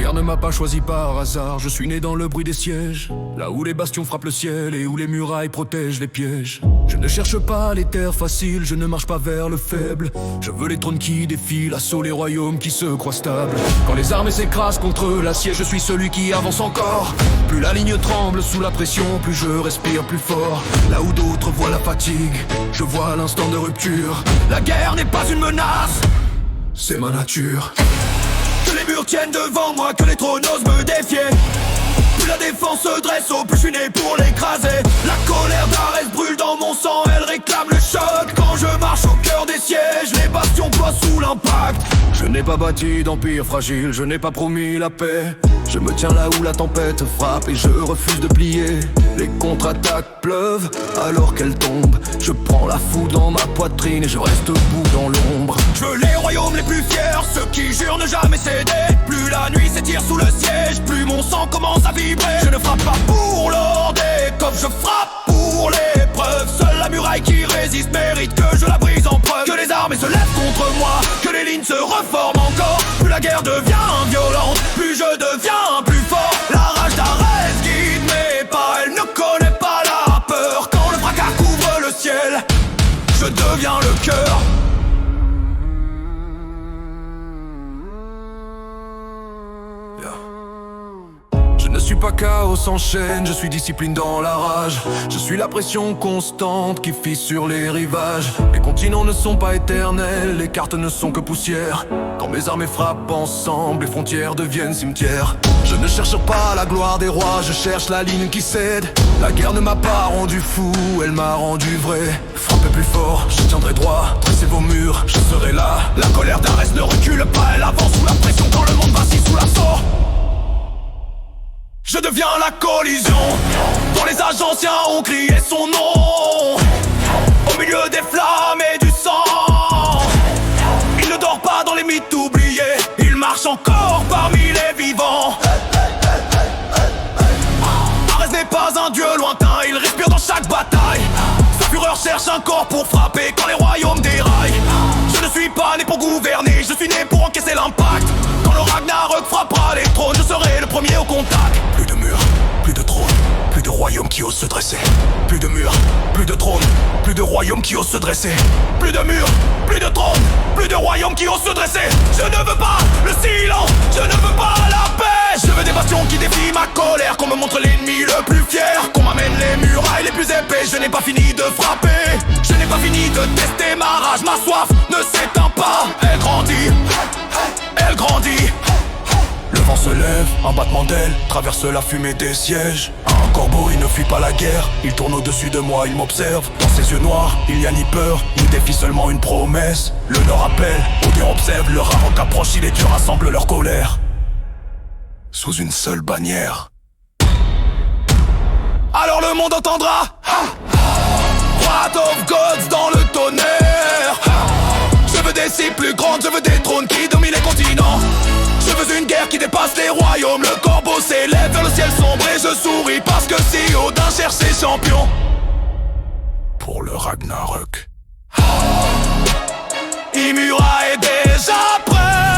guerre ne m'a pas choisi par hasard. Je suis né dans le bruit des sièges, là où les bastions frappent le ciel et où les murailles protègent les pièges. Je ne cherche pas les terres faciles, je ne marche pas vers le faible. Je veux les trônes qui défilent, assaut les royaumes qui se croient stables. Quand les armées s'écrasent contre l'acier, je suis celui qui avance encore. Plus la ligne tremble sous la pression, plus je respire plus fort. Là où d'autres voient la fatigue, je vois l'instant de rupture. La guerre n'est pas une menace, c'est ma nature. Que les murs tiennent devant moi, que les trônes osent me défier. Plus la défense se dresse, plus je suis né pour l'écraser. La colère d'Arès brûle dans mon sang, elle réclame le choc. Quand je marche au cœur des sièges, les bastions ploient sous l'impact. Je n'ai pas bâti d'empire fragile, je n'ai pas promis la paix. Je me tiens là où la tempête frappe et je refuse de plier. Les contre-attaques pleuvent alors qu'elles tombent. Je prends la foudre dans ma poitrine et je reste debout dans l'ombre. Je veux les royaumes les plus fiers, ceux qui jurent ne jamais céder. Plus la nuit s'étire sous le siège, plus mon sang commence à vibrer. Je ne frappe pas pour l'or des coffres, je frappe pour l'épreuve. Seule la muraille qui résiste mérite que je la brise en preuve. Que les armées se lèvent contre moi, que les lignes se reforment encore. Plus la guerre devient violente, plus je deviens plus fort. La rage d'Arès guide mes pas, elle ne connaît pas la peur. Quand le fracas couvre le ciel, je deviens le cœur. Je ne suis pas chaos sans chaîne, je suis discipline dans la rage. Je suis la pression constante qui fissure les rivages. Les continents ne sont pas éternels, les cartes ne sont que poussière. Quand mes armées frappent ensemble, les frontières deviennent cimetières. Je ne cherche pas la gloire des rois, je cherche la ligne qui cède. La guerre ne m'a pas rendu fou, elle m'a rendu vrai. Frappez plus fort, je tiendrai droit, dressez vos murs, je serai là. La colère d'Arès ne recule pas, elle avance sous la pression quand le monde vacille sous l'assaut. Je deviens la collision. Quand les âges anciens ont crié son nom, au milieu des flammes et du sang. Il ne dort pas dans les mythes oubliés, il marche encore parmi les vivants. Arès n'est pas un dieu lointain, il respire dans chaque bataille. Sa fureur cherche un corps pour frapper quand les royaumes déraillent. Je ne suis pas né pour gouverner, je suis né pour encaisser l'impact. Quand le Ragnarok frappera les trônes, je serai le premier au contact. Plus de murs, plus de trônes, plus de royaumes qui osent se dresser. Plus de murs, plus de trônes, plus de royaumes qui osent se dresser. Plus de murs, plus de trônes, plus de royaumes qui osent se dresser. Je ne veux pas le silence, je ne veux pas la paix. Je veux des bastions qui défient ma colère, qu'on me montre l'ennemi le plus fier, qu'on m'amène les murailles les plus épais. Je n'ai pas fini de frapper, je n'ai pas fini de tester ma rage. Ma soif ne s'éteint pas, elle grandit, elle grandit. Le vent se lève, un battement d'ailes traverse la fumée des sièges. Un corbeau, il ne fuit pas la guerre, il tourne au-dessus de moi, il m'observe. Dans ses yeux noirs, il n'y a ni peur, il défie seulement une promesse. Le nord appelle, Odin observe, le Ragnarok approche, il est dur, rassemble leur colère sous une seule bannière. Alors le monde entendra Wrath of Gods dans le tonnerre. Je veux des cibles plus grandes, je veux des trônes qui dominent les continents. Je veux une guerre qui dépasse les royaumes. Le corbeau s'élève vers le ciel sombre et je souris parce que si Odin cherche ses champions pour le Ragnarok. Ymura est déjà prêt.